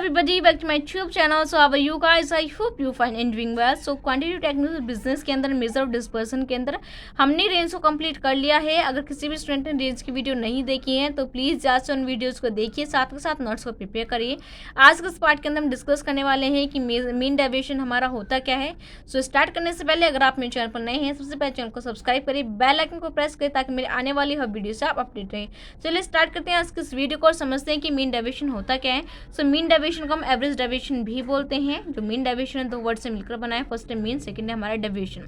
everybody, back to my YouTube channel. So how are you guys? I hope you fine and doing well. So quantity technical business के अंदर measure of dispersion के अंदर हमने range को complete कर लिया है। अगर किसी भी स्टूडेंट ने रेंज की वीडियो नहीं देखी है तो प्लीज़ जाकर उन वीडियोज़ को देखिए, साथ के साथ नोट्स को प्रिपेयर करिए। आज के इस पार्ट के अंदर हम डिस्कस करने वाले हैं कि मीन डेविएशन हमारा होता क्या है। सो स्टार्ट करने से पहले अगर आप मेरे चैनल पर नए हैं, सबसे पहले चैनल को सब्सक्राइब करिए, बेल आइकन को प्रेस करिए ताकि मेरे आने वाली हर वीडियो से आप अपडेट रहें। चलिए स्टार्ट करते हैं आज के इस वीडियो को और समझते हैं कि मीन डेविएशन होता क्या है। सो मीन डेविएशन को हम एवरेज डेविएशन भी बोलते हैं। जो मीन डेविएशन है दो वर्ड से मिलकर बना है, फर्स्ट है मीन, सेकंड है हमारा डेविएशन।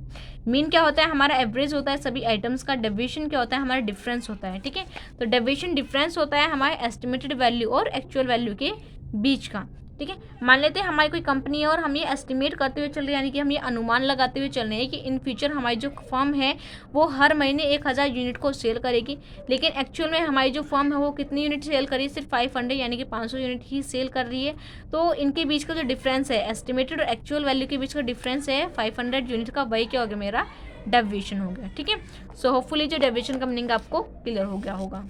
मीन क्या होता है? हमारा एवरेज होता है सभी आइटम्स का। डेविएशन क्या होता है? हमारा डिफरेंस होता है। ठीक है, तो डेविएशन डिफरेंस होता है हमारे एस्टिमेटेड वैल्यू और एक्चुअल वैल्यू के बीच का। ठीक है, मान लेते हैं हमारी कोई कंपनी है और हम ये एस्टिमेट करते हुए चल रहे हैं, यानी कि हम ये अनुमान लगाते हुए चल रहे हैं कि इन फ्यूचर हमारी जो फर्म है वो हर महीने 1000 यूनिट को सेल करेगी, लेकिन एक्चुअल में हमारी जो फर्म है वो कितनी यूनिट सेल करी? सिर्फ 500 यानी कि 500 यूनिट ही सेल कर रही है। तो इनके बीच का जो डिफरेंस है, एस्टिमेटेड और एक्चुअल वैल्यू के बीच का डिफरेंस है 500 यूनिट का, वही क्या हो गया? मेरा डेविएशन हो गया। ठीक है, सो होपफुली जो डेविएशन का मीनिंग आपको क्लियर हो गया होगा।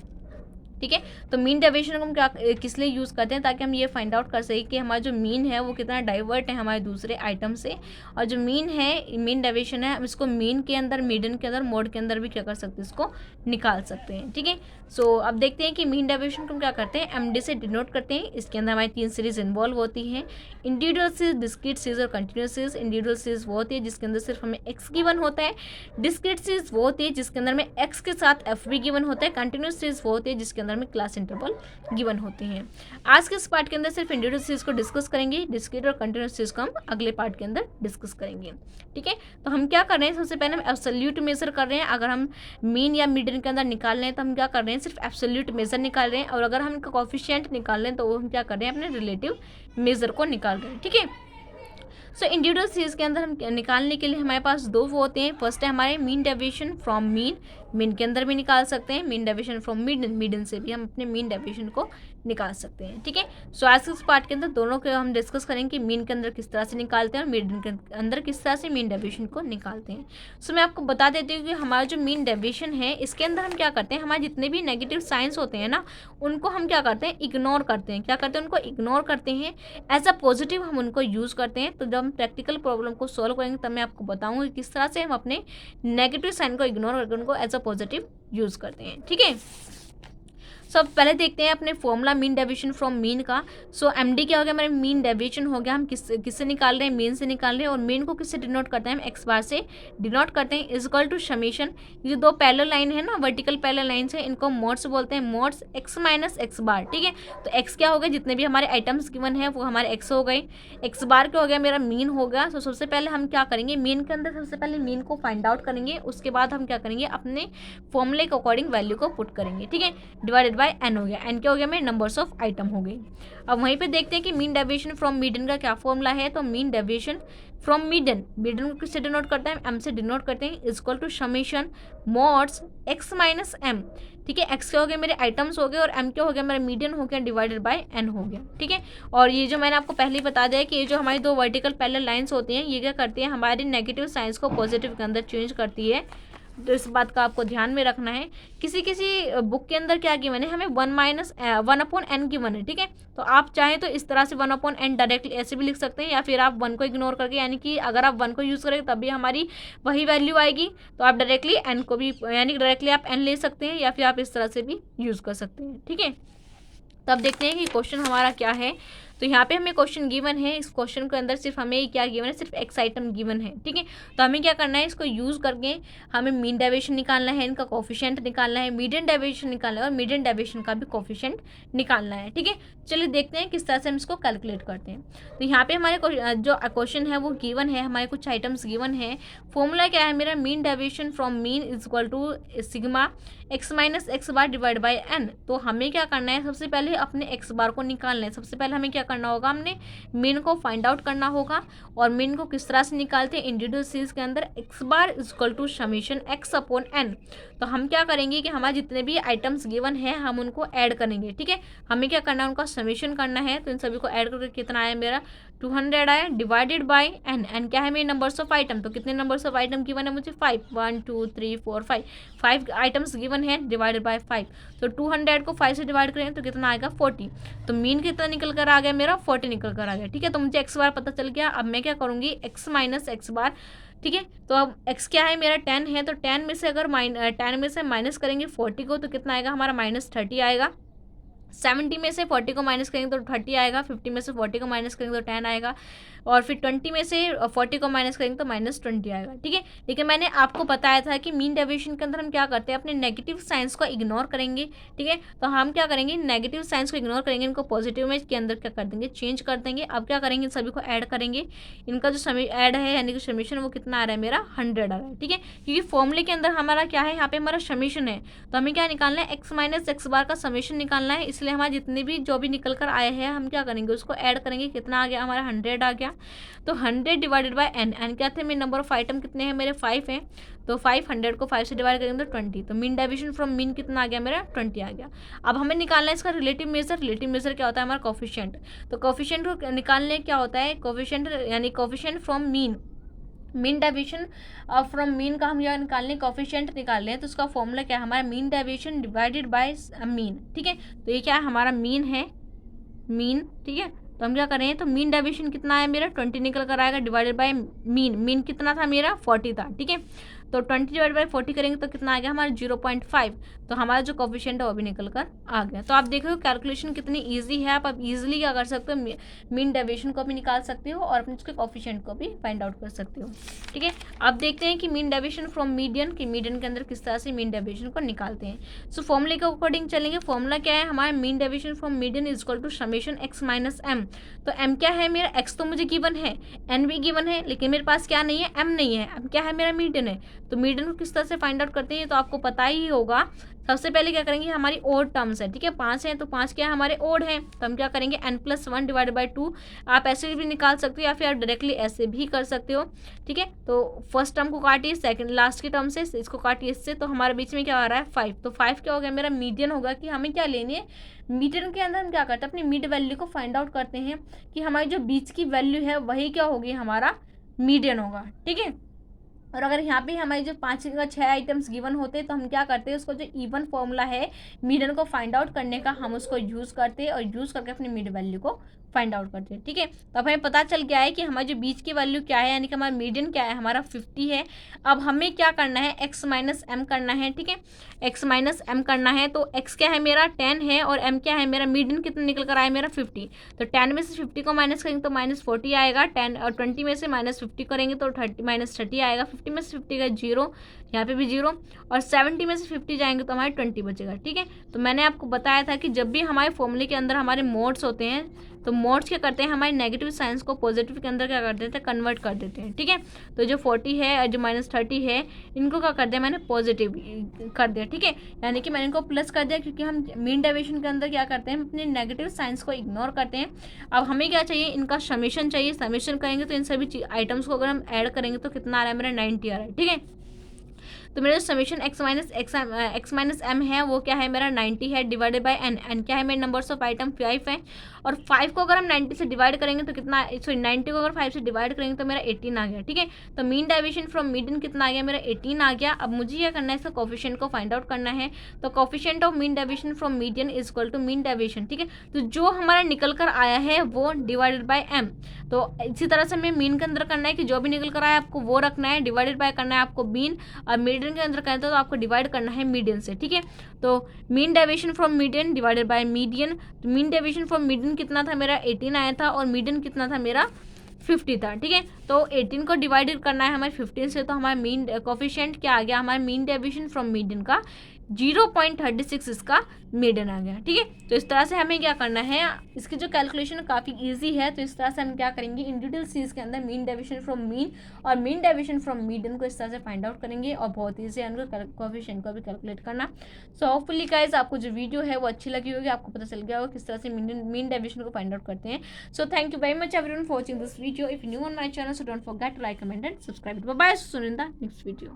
ठीक है, तो मीन डेविएशन को हम क्या किस लिए यूज़ करते हैं? ताकि हम ये फाइंड आउट कर सकें कि हमारा जो मीन है वो कितना डाइवर्ट है हमारे दूसरे आइटम से। और जो मीन है, मीन डेविएशन है, हम इसको मीन के अंदर, मीडियन के अंदर, मोड के अंदर भी क्या कर सकते हैं? इसको निकाल सकते हैं। ठीक है, सो अब देखते हैं कि मीन डेविएशन को हम क्या करते हैं, एमडी से डिनोट करते हैं। इसके अंदर हमारी 3 सीरीज इन्वॉल्व होती हैं, इंडिविजुअल सीरीज, डिस्क्रीट सीरीज और कंटिन्यूस सीरीज। इंडिविजुअल सीरीज वो होती है जिसके अंदर सिर्फ हमें एक्स गिवन होता है। डिस्क्रीट सीरीज वो होती है जिसके अंदर में एक्स के साथ एफ भी गिवन होता है। कंटिन्यूस सीरीज वो होती है जिसके अंदर में क्लास इंटरवल गिवन होते हैं। आज के इस पार्ट के अंदर सिर्फ इंडिविजुअल सीरीज को डिस्कस करेंगे, डिस्क्रीट और कंटिन्यूस सीरीज को हम अगले पार्ट के अंदर डिस्कस करेंगे। ठीक है, तो हम क्या कर रहे हैं? सबसे पहले हम एब्सोल्यूट मेजर कर रहे हैं। अगर हम मीन या मीडियन के अंदर निकाल रहे हैं तो हम क्या कर रहे हैं? सिर्फ एब्सोल्यूट मेजर निकाल रहे हैं। और अगर हम इनका कोफिशिएंट निकाल रहे हैं तो हम क्या कर रहे हैं? अपने रिलेटिव मेजर को निकाल रहे हैं। ठीक है, सो इंडिविजुअल सीरीज के अंदर हम निकालने के लिए हमारे पास दो वो होते हैं। फर्स्ट है हमारे mean deviation from mean, mean के अंदर भी निकाल सकते हैं। Mean deviation from median, median से भी हम अपने मीन डेविएशन को निकाल सकते हैं। ठीक है, सो आज के इस पार्ट के अंदर दोनों के हम डिस्कस करेंगे कि मीन के अंदर किस तरह से निकालते हैं और मीडियन के अंदर किस तरह से मीन डेविएशन को निकालते हैं। सो मैं आपको बता देती हूँ कि हमारा जो मीन डेविएशन है इसके अंदर हम क्या करते हैं, हमारे जितने भी नेगेटिव साइंस होते हैं ना, उनको हम क्या करते हैं? इग्नोर करते हैं। क्या करते हैं? उनको इग्नोर करते हैं। एज अ पॉजिटिव हम उनको यूज़ करते हैं। तो जब हम प्रैक्टिकल प्रॉब्लम को सॉल्व करेंगे तब मैं आपको बताऊंगी किस तरह से हम अपने नेगेटिव साइन को इग्नोर करके उनको एज अ पॉजिटिव यूज़ करते हैं। ठीक है, सो अब पहले देखते हैं अपने formula mean deviation from mean का। सो एमडी क्या हो गया? हमारे मीन डेविएशन हो गया। हम किससे निकाल रहे हैं? मीन से निकाल रहे हैं। और मीन को किससे डिनोट करते हैं? हम एक्स बार से डिनोट करते हैं। इज इक्वल टू समेशन, ये जो दो पैरेलल लाइन है ना, वर्टिकल पैरेलल लाइन है, इनको मोड्स बोलते हैं। मोड्स एक्स माइनस एक्स बार। ठीक है, तो एक्स क्या हो गया? जितने भी हमारे आइटम्स गिवन है वो हमारे एक्स हो गए। एक्स बार क्या हो गया? मेरा मीन हो गया। तो सबसे पहले हम क्या करेंगे? मीन के अंदर सबसे पहले मीन को फाइंड आउट करेंगे, उसके बाद हम क्या करेंगे? अपने फॉर्मूले के अकॉर्डिंग वैल्यू को पुट करेंगे। ठीक है, डिवाइडेड बाय एन हो गया। एन क्या हो गया? मेरे नंबर्स ऑफ आइटम हो गई। अब वहीं पे देखते हैं कि मीन डेविएशन फ्रॉम मीडियन का क्या फॉर्मूला है। तो mean deviation from median, median को किससे डिनोट करते हैं? एम से डिनोट करते हैं। Is equal to summation mods x minus M. ठीक है, एक्स क्या हो गया? मेरे आइटम्स हो गए, और एम क्या हो गया? मेरा मीडियन हो गया, डिवाइडेड बाय एन हो गया। ठीक है, और ये जो मैंने आपको पहले ही बता दिया कि ये जो हमारी दो वर्टिकल पैरेलल लाइंस होती हैं ये क्या करती हैं? हमारे नेगेटिव साइंस को पॉजिटिव के अंदर चेंज करती है। तो इस बात का आपको ध्यान में रखना है। किसी किसी बुक के अंदर क्या गिवन है? हमें 1/n गिवन है। ठीक है, तो आप चाहें तो इस तरह से 1/n डायरेक्टली ऐसे भी लिख सकते हैं, या फिर आप 1 को इग्नोर करके, यानी कि अगर आप 1 को यूज़ करेंगे तब भी हमारी वही वैल्यू आएगी, तो आप डायरेक्टली n को भी, यानी डायरेक्टली आप n ले सकते हैं, या फिर आप इस तरह से भी यूज़ कर सकते हैं। ठीक है, तब देखते हैं कि क्वेश्चन हमारा क्या है। तो यहाँ पे हमें क्वेश्चन गिवन है। इस क्वेश्चन के अंदर सिर्फ हमें क्या गिवन है? सिर्फ एक्स आइटम गिवन है। ठीक है, तो हमें क्या करना है? इसको यूज़ करके हमें मीन डेविएशन निकालना है, इनका कोफिशिएंट निकालना है, मीडियन डेविएशन निकालना है और मीडियन डेविएशन का भी कोफिशिएंट निकालना है। ठीक है, चलिए देखते हैं किस तरह से हम इसको कैलकुलेट करते हैं। तो यहाँ पे हमारे जो क्वेश्चन है वो गिवन है, हमारे कुछ आइटम्स गिवन है। फॉर्मूला क्या है मेरा? Mean deviation from mean is equal to sigma x minus x bar divide by n. तो हमें क्या करना है? सबसे पहले अपने एक्स बार को निकालना है। सबसे पहले हमें क्या करना होगा? हमने मीन को फाइंड आउट करना होगा। और मीन को किस तरह से निकालते हैं? इंडिविजुअल सीरीज के अंदर x bar is equal to summation x upon n. तो हम क्या करेंगे कि हमारे जितने भी आइटम्स गिवन है हम उनको ऐड करेंगे। ठीक है, हमें क्या करना है? उनका समेशन करना है। तो इन सभी को ऐड करके कितना आया मेरा? 200 आया, डिवाइडेड बाय एन। एन क्या है? मेरे नंबर्स ऑफ आइटम। तो कितने नंबर्स ऑफ आइटम गिवन है मुझे? 5, 1 2 3 4 5, 5 आइटम्स गिवन है, डिवाइडेड बाय 5। तो 200 को 5 से डिवाइड करें तो कितना आएगा? 40। तो मीन कितना निकल कर आ गया मेरा 40 निकल कर आ गया। ठीक है, तो मुझे एक्स बार पता चल गया। अब मैं क्या करूँगी, एक्स माइनस एक्स बार। ठीक है, तो अब एक्स क्या है मेरा 10 है, तो 10 में से अगर 10 में से माइनस करेंगे 40 को तो कितना आएगा हमारा -30 आएगा। 70 में से 40 को माइनस करेंगे तो 30 आएगा। 50 में से 40 को माइनस करेंगे तो 10 आएगा। और फिर 20 में से 40 को माइनस करेंगे तो -20 आएगा। ठीक है, लेकिन मैंने आपको बताया था कि मीन डेविएशन के अंदर हम क्या करते हैं, अपने नेगेटिव साइंस को इग्नोर करेंगे। ठीक है, तो हम क्या करेंगे, नेगेटिव साइंस को इग्नोर करेंगे, इनको पॉजिटिव में के अंदर क्या कर देंगे, चेंज कर देंगे। अब क्या करेंगे, इन सभी को ऐड करेंगे। इनका जो ऐड है यानी कि समीशन वो कितना आ रहा है मेरा 100 आ रहा है। ठीक है, क्योंकि फॉर्मूले के अंदर हमारा क्या है, यहाँ पे हमारा समीशन है, तो हमें क्या निकालना है, एक्स माइनस एक्स बार का समीशन निकालना है। इसलिए हमारे जितने भी जो भी निकल कर आए हैं हम क्या करेंगे, उसको ऐड करेंगे। कितना आ गया हमारा 100 आ गया। तो 100 डिवाइडेड बाय एन, एन क्या थे मेरे नंबर ऑफ आइटम कितने हैं मेरे 5 हैं, तो 500 को 5 से डिवाइड करेंगे तो 20। तो मीन डेविएशन फ्रॉम मीन कितना आ गया मेरा 20 आ गया। अब हमें निकालना है इसका रिलेटिव मेजर। रिलेटिव मेजर क्या होता है हमारा कोफिशिएंट। तो कोफिशिएंट को निकालने क्या होता है, कोफिशिएंट यानी coefficient from mean. Mean deviation from mean का हम यहाँ निकालने कोफिशिएंट निकाल रहे हैं, तो उसका फॉर्मूला क्या है हमारा, mean deviation divided by mean. ठीक है, तो ये क्या है हमारा मीन है, मीन। ठीक है, तो हम क्या करें, तो मीन डेविएशन कितना है मेरा 20 निकल कर आएगा, डिवाइडेड बाय मीन। मीन कितना था मेरा 40 था। ठीक है, तो 20 डिवाइड बाय 40 करेंगे तो कितना आ गया हमारा 0.5। तो हमारा जो कोफिशिएंट है वो भी निकल कर आ गया। तो आप देखो कैलकुलेशन कितनी इजी है। आप इजीली क्या कर सकते हो, मीन डेविएशन को भी निकाल सकते हो और अपने उसके कोफिशिएंट को भी फाइंड आउट कर सकते हो। ठीक है, अब देखते हैं कि मीन डेविएशन फ्रॉम मीडियन, कि मीडियन के अंदर किस तरह से मीन डेविएशन को निकालते हैं। सो फॉर्मूले के अकॉर्डिंग चलेंगे। फॉर्मूला क्या है हमारा, mean deviation from median is equal to summation x minus M. तो एम क्या है मेरा, एक्स तो मुझे गिवन है, एन भी गिवन है, लेकिन मेरे पास क्या नहीं है, एम नहीं है। एम क्या है मेरा मीडियन है। तो मीडियन को किस तरह से फाइंड आउट करते हैं तो आपको पता ही होगा। सबसे पहले क्या करेंगे, हमारी ओड टर्म्स है। ठीक है, 5 है तो 5 क्या है हमारे ओड है, तो हम क्या करेंगे n+1 डिवाइड बाई 2। आप ऐसे भी निकाल सकते हो या फिर आप डायरेक्टली ऐसे भी कर सकते हो। ठीक है, तो फर्स्ट टर्म को काटिए, सेकंड लास्ट की टर्म से इसको काटिए इससे, तो हमारे बीच में क्या आ रहा है 5। तो 5 क्या हो गया मेरा मीडियन होगा। कि हमें क्या लेनी है, मीडियन के अंदर हम क्या करते हैं, अपनी मिड वैल्यू को फाइंड आउट करते हैं कि हमारी जो बीच की वैल्यू है वही क्या होगी, हमारा मीडियन होगा। ठीक है, और अगर यहाँ पे हमारी जो 5 या 6 आइटम्स गिवन होते हैं तो हम क्या करते हैं, उसको जो इवन फॉर्मूला है मीडियन को फाइंड आउट करने का, हम उसको यूज़ करते हैं और यूज़ करके अपनी मिड वैल्यू को फाइंड आउट करते हैं। ठीक है, तो अब हमें पता चल गया है कि हमारी जो बीच की वैल्यू क्या है, यानी कि हमारा मीडियन क्या है, हमारा 50 है। अब हमें क्या करना है, एक्स माइनस एम करना है। ठीक है, एक्स माइनस एम करना है, तो एक्स क्या है मेरा 10 है और एम क्या है मेरा, मीडियन कितना निकल कर आया मेरा 50। तो 10 में से 50 को माइनस करेंगे तो -40 आएगा। 10 और 20 में से -50 करेंगे तो -30 आएगा। 50 में से 50 गए 0, यहाँ पे भी 0, और 70 में से 50 जाएंगे तो हमारे 20 बचेगा। ठीक है, तो मैंने आपको बताया था कि जब भी हमारे फॉर्मूले के अंदर हमारे मोड्स होते हैं तो मोड्स क्या करते हैं, हमारे नेगेटिव साइंस को पॉजिटिव के अंदर क्या कर देते हैं, कन्वर्ट कर देते हैं। ठीक है, तो जो 40 है और जो -30 है इनको क्या कर दिया मैंने, पॉजिटिव कर दिया। ठीक है, यानी कि मैंने इनको प्लस कर दिया, क्योंकि हम मीन डेविएशन के अंदर क्या करते हैं, अपने नेगेटिव साइंस को इग्नोर करते हैं। अब हमें क्या चाहिए, इनका समेशन चाहिए। समेशन करेंगे तो इन सभी आइटम्स को अगर हम ऐड करेंगे तो कितना आ रहा है मेरा 90 आ रहा है। ठीक है, तो मेरा जो समेशन एक्स माइनस एम है वो क्या है मेरा 90 है, डिवाइडेड बाय एन। एन क्या है मेरे नंबर्स ऑफ आइटम 5 है, और 5 को अगर हम 90 से डिवाइड करेंगे तो कितना, सॉरी 90 को अगर 5 से डिवाइड करेंगे तो मेरा 18 आ गया। ठीक है, तो मीन डेविएशन फ्रॉम मीडियन कितना आ गया मेरा 18 आ गया। अब मुझे क्या करना है, इसका कोफिशिएंट को फाइंड आउट करना है। तो coefficient of mean deviation from median is equal to mean deviation. ठीक है, तो जो हमारा निकल कर आया है वो डिवाइडेड बाय एम। तो इसी तरह से हमें मीन के अंदर करना है कि जो भी निकल कर आया आपको वो रखना है, डिवाइडेड बाय करना है आपको मीन, और मीडियन के अंदर करना है तो आपको डिवाइड करना है मीडियन से। ठीक है, तो mean deviation from median divided by median. तो मीन डेविएशन फ्रॉम मीडियन कितना था मेरा 18 आया था, और मीडियन कितना था मेरा 50 था। ठीक है, तो 18 को डिवाइडेड करना है हमारे 15 से, तो हमारा मीन कोफिशिएंट क्या आ गया, हमारा मीन डेविएशन फ्रॉम मीडियन का 0.36 इसका मीडियन आ गया। ठीक है, तो इस तरह से हमें क्या करना है, इसकी जो कैलकुलेशन काफ़ी इजी है। तो इस तरह से हम क्या करेंगे, इन डिटेल सीरीज के अंदर मीन डेविएशन फ्रॉम मीन और मीन डेविएशन फ्रॉम मीडियन को इस तरह से फाइंड आउट करेंगे, और बहुत ईजी है उनको कोफिशिएंट को भी कैलकुलेट करना। सो होपफुली गाइस आपको जो वीडियो है वो अच्छी लगी होगी, आपको पता चल गया होगा किस तरह से मीन डेविएशन को फाइंड आउट करते हैं। So thank you very much everyone for watching this video. If new on my channel so don't forget to like, comment and subscribe. Bye bye, soon in the next video.